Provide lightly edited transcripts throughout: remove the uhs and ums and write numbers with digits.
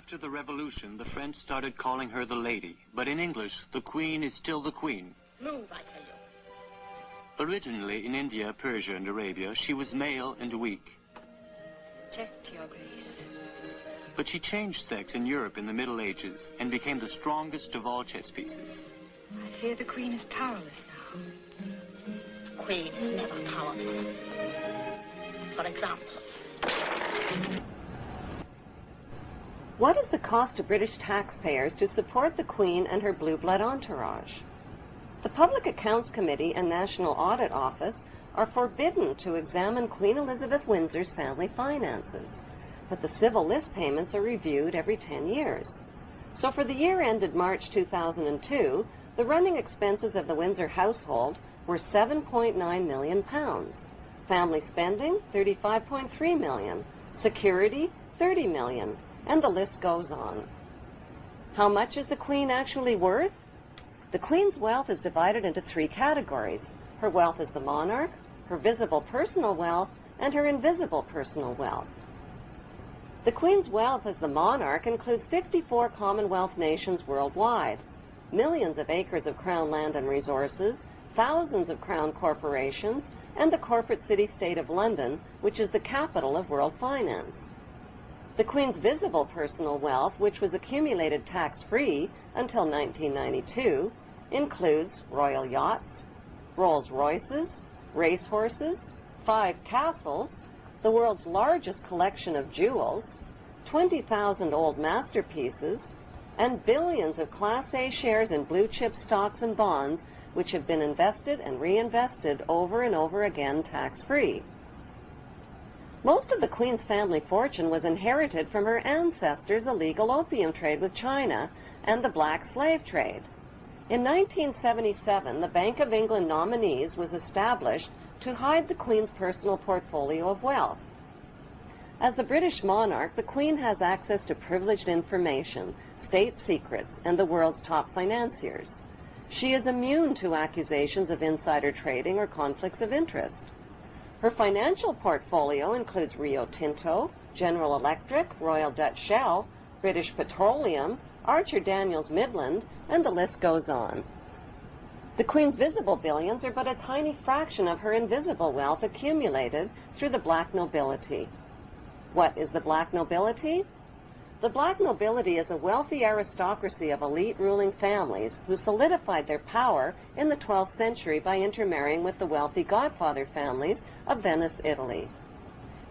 After the revolution, the French started calling her the lady, but in English, the Queen is still the Queen. Move, I tell you. Originally, in India, Persia, and Arabia, she was male and weak. Check, Your Grace. But she changed sex in Europe in the Middle Ages and became the strongest of all chess pieces. I fear the Queen is powerless now. The Queen is never powerless. For example... What is the cost to British taxpayers to support the Queen and her blue blood entourage? The Public Accounts Committee and National Audit Office are forbidden to examine Queen Elizabeth Windsor's family finances, but the civil list payments are reviewed every 10 years. So for the year ended March 2002, the running expenses of the Windsor household were £7.9 million. Family spending, $35.3 million. Security, $30 million. And the list goes on. How much is the Queen actually worth? The Queen's wealth is divided into 3 categories. Her wealth as the monarch, her visible personal wealth, and her invisible personal wealth. The Queen's wealth as the monarch includes 54 Commonwealth nations worldwide, millions of acres of Crown land and resources, thousands of Crown corporations, and the corporate city-state of London, which is the capital of world finance. The Queen's visible personal wealth, which was accumulated tax-free until 1992, includes royal yachts, Rolls-Royces, racehorses, 5 castles, the world's largest collection of jewels, 20,000 old masterpieces, and billions of Class A shares in blue-chip stocks and bonds, which have been invested and reinvested over and over again tax-free. Most of the Queen's family fortune was inherited from her ancestors' illegal opium trade with China and the black slave trade. In 1977, the Bank of England Nominees was established to hide the Queen's personal portfolio of wealth. As the British monarch, the Queen has access to privileged information, state secrets, and the world's top financiers. She is immune to accusations of insider trading or conflicts of interest. Her financial portfolio includes Rio Tinto, General Electric, Royal Dutch Shell, British Petroleum, Archer Daniels Midland, and the list goes on. The Queen's visible billions are but a tiny fraction of her invisible wealth accumulated through the black nobility. What is the black nobility? The black nobility is a wealthy aristocracy of elite ruling families who solidified their power in the 12th century by intermarrying with the wealthy godfather families of Venice, Italy.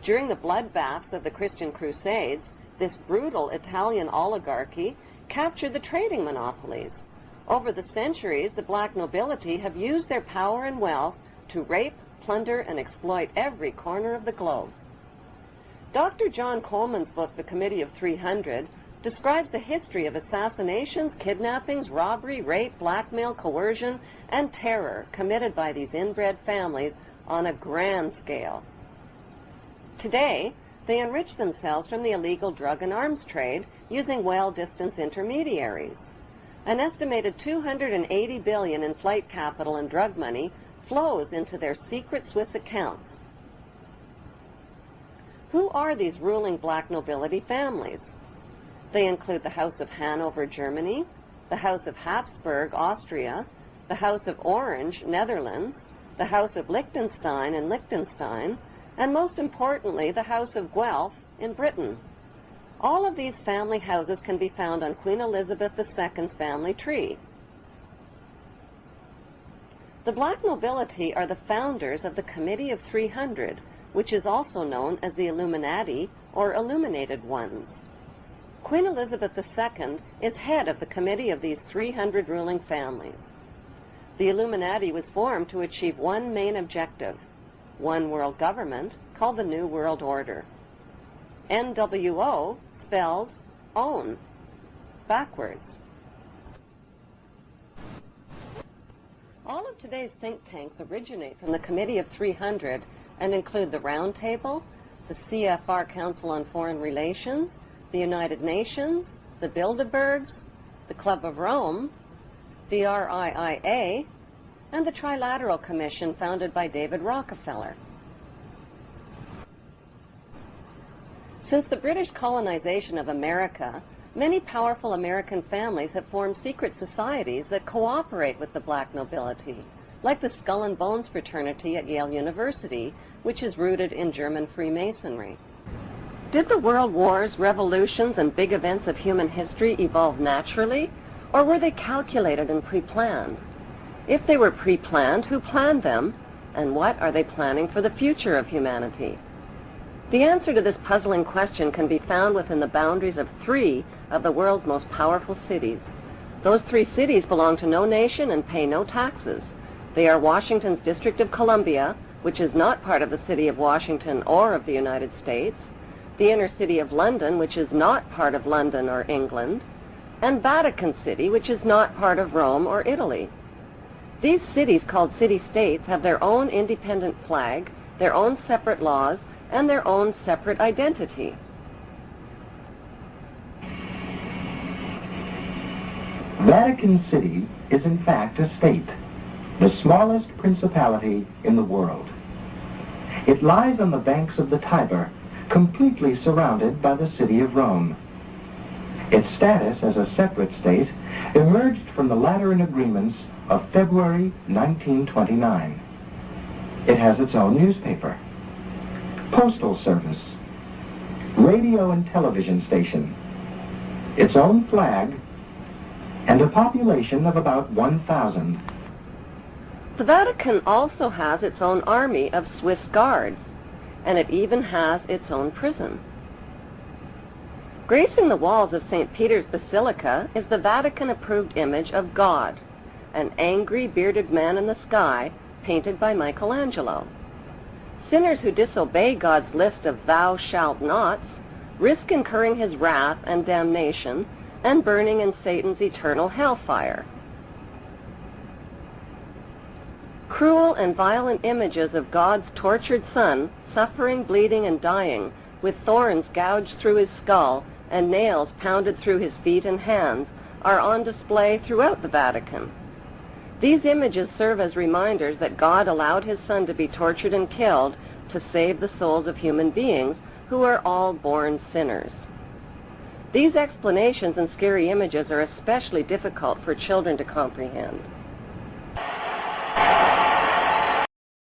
During the bloodbaths of the Christian Crusades, this brutal Italian oligarchy captured the trading monopolies. Over the centuries, the black nobility have used their power and wealth to rape, plunder, and exploit every corner of the globe. Dr. John Coleman's book, The Committee of 300, describes the history of assassinations, kidnappings, robbery, rape, blackmail, coercion, and terror committed by these inbred families on a grand scale. Today, they enrich themselves from the illegal drug and arms trade using well-distanced intermediaries. An estimated $280 billion in flight capital and drug money flows into their secret Swiss accounts. Who are these ruling black nobility families? They include the House of Hanover, Germany, the House of Habsburg, Austria, the House of Orange, Netherlands, the House of Liechtenstein in Liechtenstein, and most importantly, the House of Guelph in Britain. All of these family houses can be found on Queen Elizabeth II's family tree. The black nobility are the founders of the Committee of 300, which is also known as the Illuminati or Illuminated Ones. Queen Elizabeth II is head of the committee of these 300 ruling families. The Illuminati was formed to achieve one main objective, one world government called the New World Order. NWO spells own, backwards. All of today's think tanks originate from the Committee of 300 and include the Round Table, the CFR Council on Foreign Relations, the United Nations, the Bilderbergs, the Club of Rome, the RIIA, and the Trilateral Commission founded by David Rockefeller. Since the British colonization of America, Many powerful American families have formed secret societies that cooperate with the black nobility, like the Skull and Bones fraternity at Yale University, which is rooted in German Freemasonry. Did the world wars, revolutions, and big events of human history evolve naturally, or were they calculated and pre-planned? If they were pre-planned, who planned them, and what are they planning for the future of humanity? The answer to this puzzling question can be found within the boundaries of 3 of the world's most powerful cities. Those 3 cities belong to no nation and pay no taxes. They are Washington's District of Columbia, which is not part of the city of Washington or of the United States, the inner city of London, which is not part of London or England, and Vatican City, which is not part of Rome or Italy. These cities, called city-states, have their own independent flag, their own separate laws, and their own separate identity. Vatican City is in fact a state, the smallest principality in the world. It lies on the banks of the Tiber, completely surrounded by the city of Rome. Its status as a separate state emerged from the Lateran Agreements of February 1929. It has its own newspaper, postal service, radio and television station, its own flag, and a population of about 1,000. The Vatican also has its own army of Swiss guards, and it even has its own prison. Gracing the walls of St. Peter's Basilica is the Vatican-approved image of God, an angry, bearded man in the sky, painted by Michelangelo. Sinners who disobey God's list of thou shalt nots risk incurring his wrath and damnation and burning in Satan's eternal hellfire. Cruel and violent images of God's tortured Son, suffering, bleeding, and dying, with thorns gouged through his skull and nails pounded through his feet and hands, are on display throughout the Vatican. These images serve as reminders that God allowed his Son to be tortured and killed to save the souls of human beings who are all born sinners. These explanations and scary images are especially difficult for children to comprehend.